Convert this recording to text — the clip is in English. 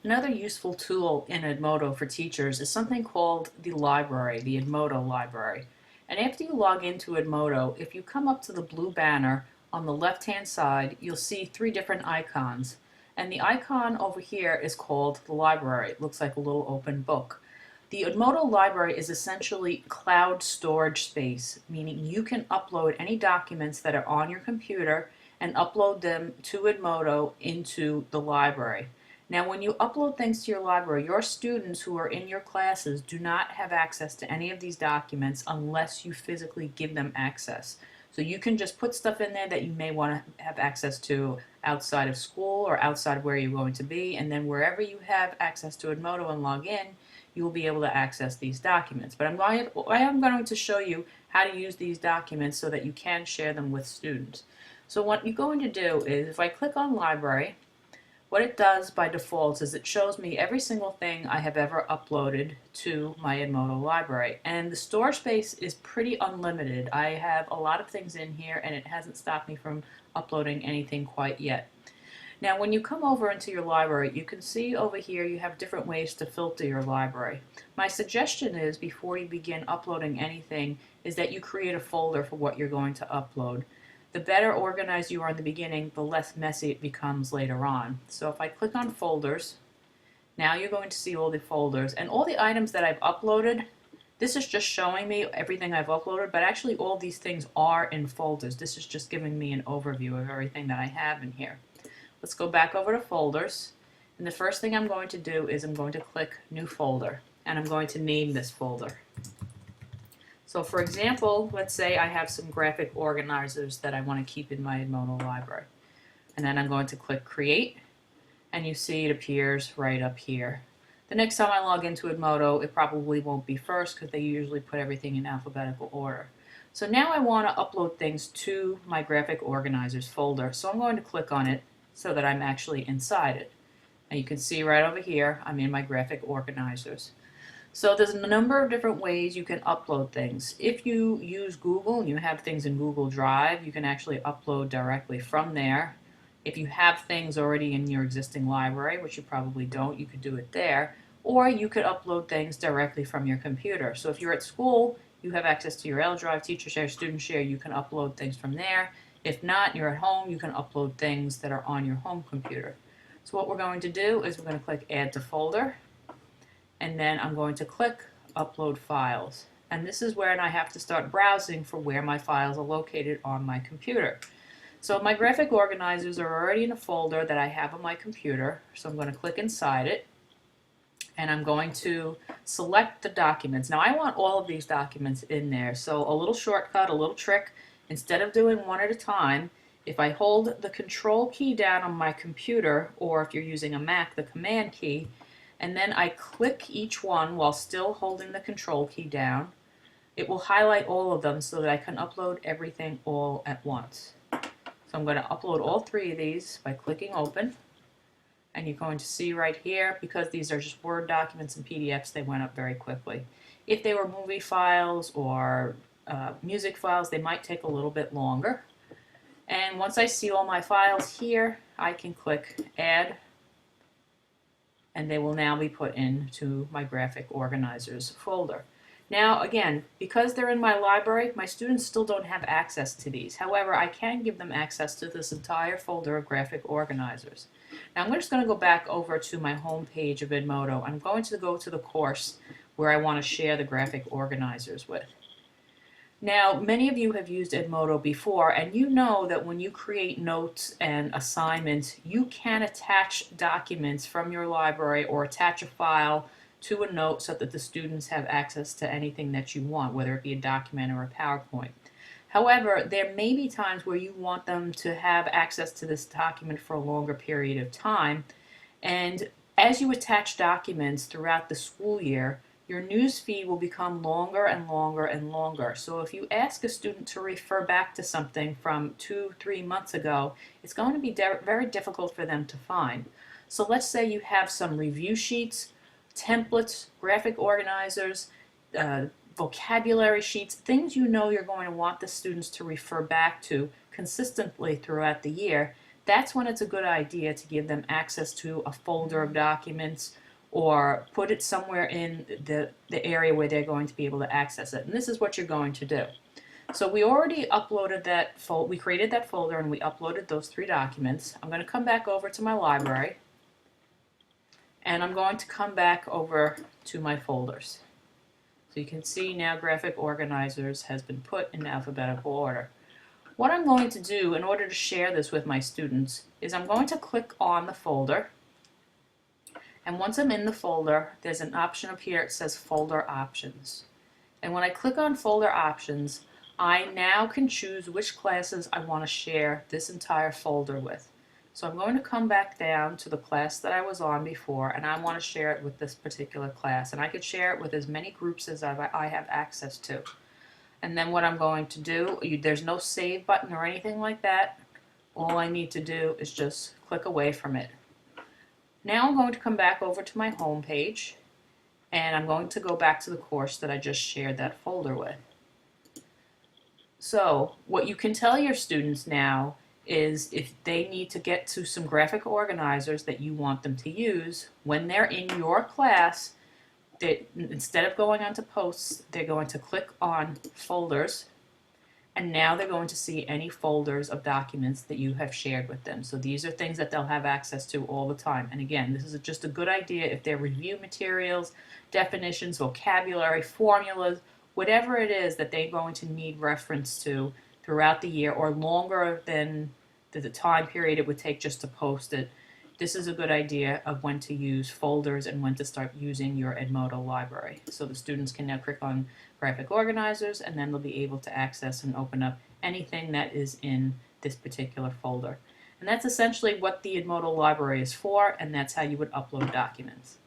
Another useful tool in Edmodo for teachers is something called the library, the Edmodo library. And after you log into Edmodo, if you come up to the blue banner on the left-hand side, you'll see three different icons. And the icon over here is called the library. It looks like a little open book. The Edmodo library is essentially cloud storage space, meaning you can upload any documents that are on your computer and upload them to Edmodo into the library. Now, when you upload things to your library, your students who are in your classes do not have access to any of these documents unless you physically give them access. So you can just put stuff in there that you may want to have access to outside of school or outside of where you're going to be, and then wherever you have access to Edmodo and log in, you will be able to access these documents. But I am going to show you how to use these documents so that you can share them with students. So what you're going to do is, if I click on Library, what it does by default is it shows me every single thing I have ever uploaded to my Edmodo library. And the storage space is pretty unlimited. I have a lot of things in here and it hasn't stopped me from uploading anything quite yet. Now when you come over into your library, you can see over here you have different ways to filter your library. My suggestion is, before you begin uploading anything, is that you create a folder for what you're going to upload. The better organized you are in the beginning, the less messy it becomes later on. So if I click on folders, now you're going to see all the folders and all the items that I've uploaded. This is just showing me everything I've uploaded, but actually all these things are in folders. This is just giving me an overview of everything that I have in here. Let's go back over to folders, and the first thing I'm going to do is I'm going to click New Folder, and I'm going to name this folder. So for example, let's say I have some graphic organizers that I want to keep in my Edmodo library. And then I'm going to click Create, and you see it appears right up here. The next time I log into Edmodo, it probably won't be first because they usually put everything in alphabetical order. So now I want to upload things to my graphic organizers folder. So I'm going to click on it so that I'm actually inside it. And you can see right over here, I'm in my graphic organizers. So there's a number of different ways you can upload things. If you use Google and you have things in Google Drive, you can actually upload directly from there. If you have things already in your existing library, which you probably don't, you could do it there. Or you could upload things directly from your computer. So if you're at school, you have access to your L Drive, Teacher Share, Student Share, you can upload things from there. If not, you're at home, you can upload things that are on your home computer. So what we're going to do is we're going to click Add to Folder. And then I'm going to click Upload Files. And this is where I have to start browsing for where my files are located on my computer. So my graphic organizers are already in a folder that I have on my computer. So I'm going to click inside it. And I'm going to select the documents. Now I want all of these documents in there. So a little shortcut, a little trick. Instead of doing one at a time, if I hold the Control key down on my computer, or if you're using a Mac, the Command key, and then I click each one while still holding the Control key down, it will highlight all of them so that I can upload everything all at once. So I'm going to upload all three of these by clicking Open. And you're going to see right here, because these are just Word documents and PDFs, they went up very quickly. If they were movie files or music files, they might take a little bit longer. And once I see all my files here, I can click Add, and they will now be put into my graphic organizers folder. Now again, because they're in my library, my students still don't have access to these. However, I can give them access to this entire folder of graphic organizers. Now I'm just going to go back over to my home page of Edmodo. I'm going to go to the course where I want to share the graphic organizers with. Now, many of you have used Edmodo before, and you know that when you create notes and assignments, you can attach documents from your library or attach a file to a note so that the students have access to anything that you want, whether it be a document or a PowerPoint. However, there may be times where you want them to have access to this document for a longer period of time, and as you attach documents throughout the school year, your news feed will become longer and longer and longer. So if you ask a student to refer back to something from 2-3 months ago, it's going to be very difficult for them to find. So let's say you have some review sheets, templates, graphic organizers, vocabulary sheets, things you know you're going to want the students to refer back to consistently throughout the year. that's when it's a good idea to give them access to a folder of documents or put it somewhere in the area where they're going to be able to access it. And this is what you're going to do. So we already uploaded that we created that folder and we uploaded those 3 documents. I'm going to come back over to my library and I'm going to come back over to my folders. So you can see now Graphic Organizers has been put in alphabetical order. What I'm going to do in order to share this with my students is I'm going to click on the folder, and once I'm in the folder, there's an option up here. It says Folder Options. And when I click on Folder Options, I now can choose which classes I want to share this entire folder with. So I'm going to come back down to the class that I was on before, and I want to share it with this particular class. And I could share it with as many groups as I have access to. And then what I'm going to do, there's no save button or anything like that. All I need to do is just click away from it. Now I'm going to come back over to my home page, and I'm going to go back to the course that I just shared that folder with. So what you can tell your students now is if they need to get to some graphic organizers that you want them to use, when they're in your class, instead of going onto posts, they're going to click on folders, and now they're going to see any folders of documents that you have shared with them. So these are things that they'll have access to all the time. And again, this is just a good idea if they're review materials, definitions, vocabulary, formulas, whatever it is that they're going to need reference to throughout the year or longer than the time period it would take just to post it. This is a good idea of when to use folders and when to start using your Edmodo library. So the students can now click on graphic organizers, and then they'll be able to access and open up anything that is in this particular folder. And that's essentially what the Edmodo library is for, and that's how you would upload documents.